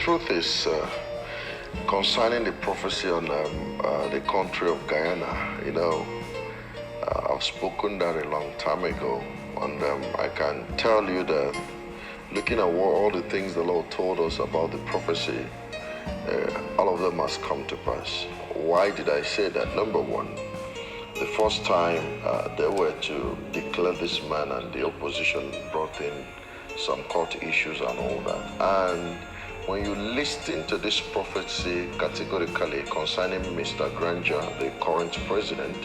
truth is, concerning the prophecy on the country of Guyana, I've spoken that a long time ago, and I can tell you that looking at all the things the Lord told us about the prophecy, all of them must come to pass. Why did I say that? Number one, the first time they were to declare this man, and the opposition brought in some court issues and all that. And when you listen to this prophecy categorically concerning Mr. Granger, the current president,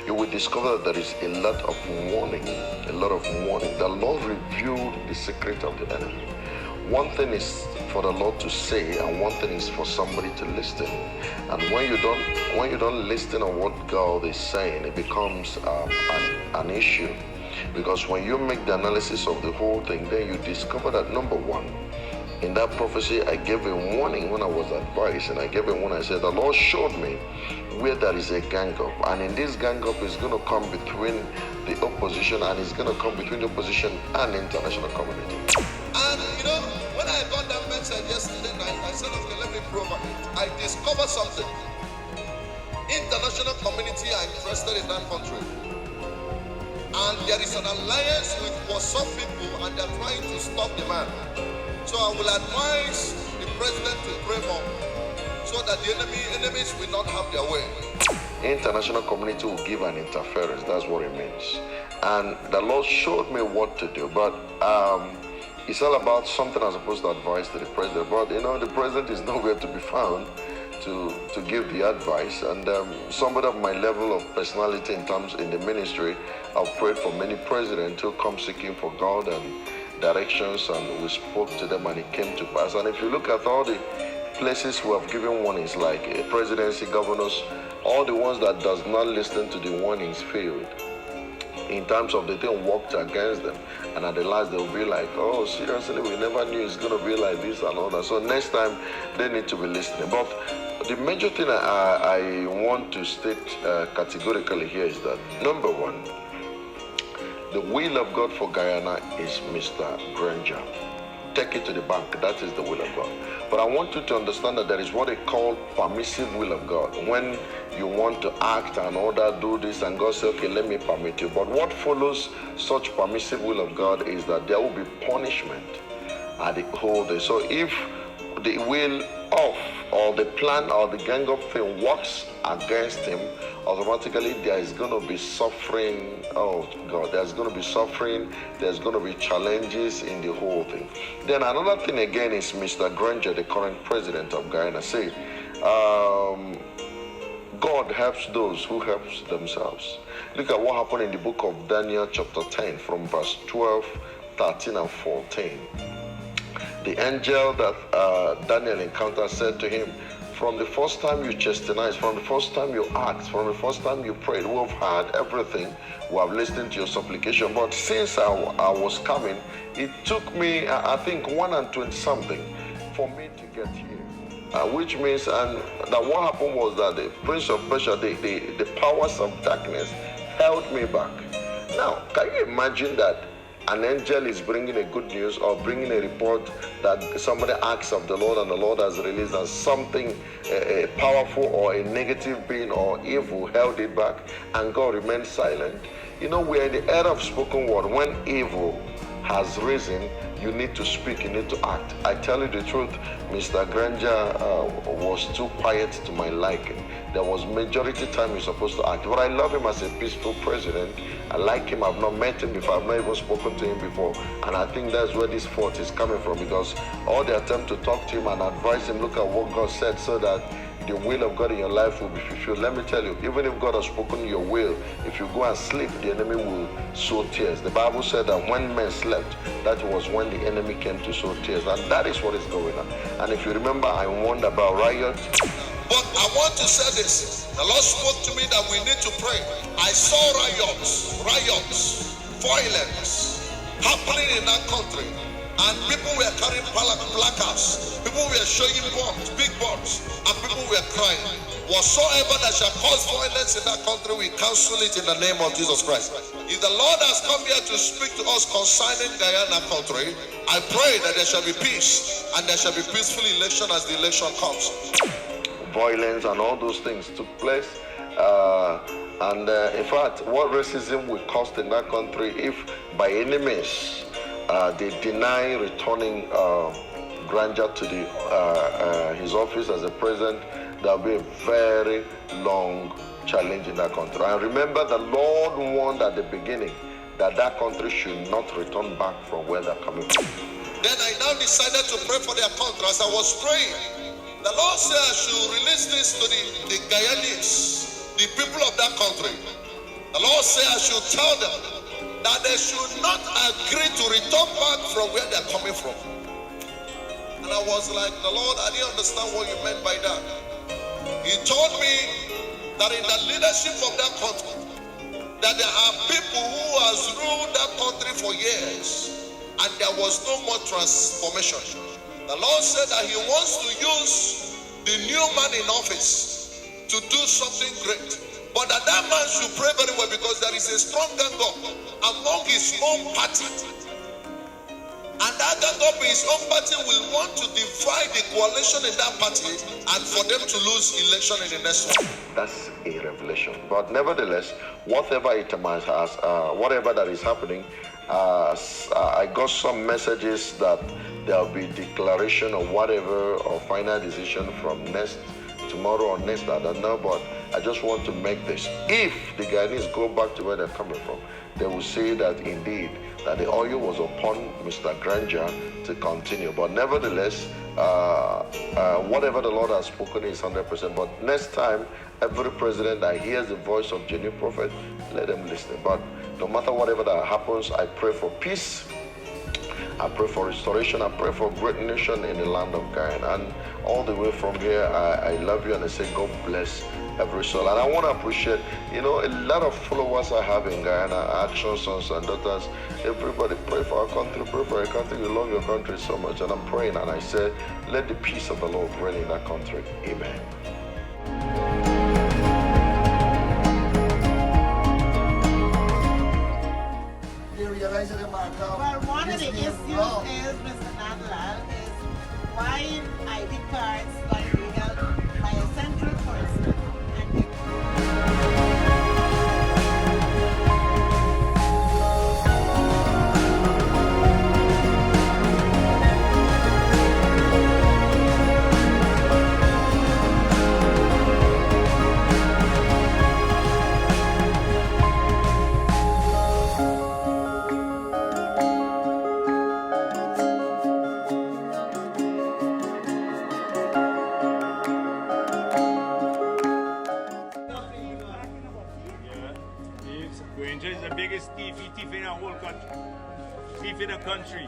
you will discover that there is a lot of warning, The Lord revealed the secret of the enemy. One thing is for the Lord to say, and one thing is for somebody to listen. And when you don't listen on what God is saying, it becomes an issue. Because when you make the analysis of the whole thing, then you discover that number one, in that prophecy, I gave a warning when I was advised, and I gave a warning. I said, the Lord showed me where there is a gang up, and in this gang up is going to come between the opposition, and it's going to come between the opposition and the international community. And when I got that message yesterday night, I said, okay, let me prove it. I discovered something. International community are interested in that country. And there is an alliance with some people, and they're trying to stop the man. So I will advise the president to pray more, so that the enemies will not have their way. International community will give an interference. That's what it means. And the Lord showed me what to do. But it's all about something I'm supposed to advise to the president. But the president is nowhere to be found to give the advice. And somebody of my level of personality in the ministry, I've prayed for many presidents who come seeking for God and directions, and we spoke to them, and it came to pass. And if you look at all the places who have given warnings, like presidency, governors, all the ones that does not listen to the warnings failed. In terms of the thing worked against them, and at the last they'll be like, oh, seriously, we never knew it's going to be like this and all that. So next time they need to be listening. But the major thing I want to state categorically here is that, number one, the will of God for Guyana is Mr. Granger. Take it to the bank. That is the will of God. But I want you to understand that there is what they call permissive will of God. When you want to act and order, do this, and God says, okay, let me permit you. But what follows such permissive will of God is that there will be punishment at the whole day. So if the will of, or the plan, or the gang up thing works against him, automatically there is going to be suffering. Oh God, there's going to be suffering, there's going to be challenges in the whole thing. Then another thing again is Mr. Granger, the current president of Guyana, say, God helps those who help themselves. Look at what happened in the book of Daniel chapter 10 from verse 12, 13 and 14. The angel that Daniel encountered said to him, from the first time you chastised, from the first time you asked, from the first time you prayed, we have heard everything, we have listened to your supplication. But since I was coming, it took me, I think, 120 something for me to get here. Which means, and that what happened was that the prince of Persia, the powers of darkness held me back. Now, can you imagine that an angel is bringing a good news or bringing a report that somebody asks of the Lord, and the Lord has released, and something powerful or a negative being or evil held it back, and God remained silent? We are in the era of spoken word. When evil has risen, you need to speak, you need to act. I tell you the truth, Mr. Granger was too quiet to my liking. There was majority time he's supposed to act. But I love him as a peaceful president. I like him. I've not met him before. I've not even spoken to him before. And I think that's where this fault is coming from, because all the attempt to talk to him and advise him, look at what God said, so that the will of God in your life will be fulfilled. Let me tell you, even if God has spoken your will, if you go and sleep, the enemy will sow tears. The Bible said that when men slept, that was when the enemy came to sow tears. And that is what is going on. And if you remember, I warned about riots. But I want to say this. The Lord spoke to me that we need to pray. I saw riots, violence happening in that country. And people were carrying placards. People were showing bombs, big bombs, and people were crying. Whatsoever that shall cause violence in that country, we cancel it in the name of Jesus Christ. If the Lord has come here to speak to us concerning Guyana country, I pray that there shall be peace and there shall be peaceful election as the election comes. Violence and all those things took place. In fact, what racism will cost in that country if by any means they deny returning Granger to his office as a president, there will be a very long challenge in that country. And remember, the Lord warned at the beginning that that country should not return back from where they're coming from. Then I now decided to pray for their country. As I was praying, the Lord said I should release this to the Guyanese, the people of that country. The Lord said I should tell them that they should not agree to return back from where they're coming from. And I was like, the Lord, I didn't understand what you meant by that. He told me that in the leadership of that country, that there are people who has ruled that country for years and there was no more transformation. The Lord said that he wants to use the new man in office to do something great. But that man should pray very well, because there is a strong gang up among his own party. And that gang up in his own party will want to divide the coalition in that party and for them to lose election in the next one. That's a revelation. But nevertheless, whatever it might has, whatever that is happening, I got some messages that there will be declaration or whatever or final decision from tomorrow or next, I don't know, but I just want to make this. If the Guyanese go back to where they're coming from, they will say that indeed that the oil was upon Mr. Granger to continue. But nevertheless, whatever the Lord has spoken is 100%. But next time, every president that hears the voice of genuine prophet, let them listen. But no matter whatever that happens, I pray for peace. I pray for restoration. I pray for great nation in the land of Guyana. And all the way from here, I love you and I say God bless every soul. And I want to appreciate, a lot of followers I have in Guyana, action sons and daughters. Everybody pray for our country, pray for our country. You love your country so much. And I'm praying and I say, let the peace of the Lord reign in that country. Amen. Well, one of the issues is, Mr. Nandlal, is why ID cards like be held by a central person and Granger is the biggest thief in the whole country. Thief in the country.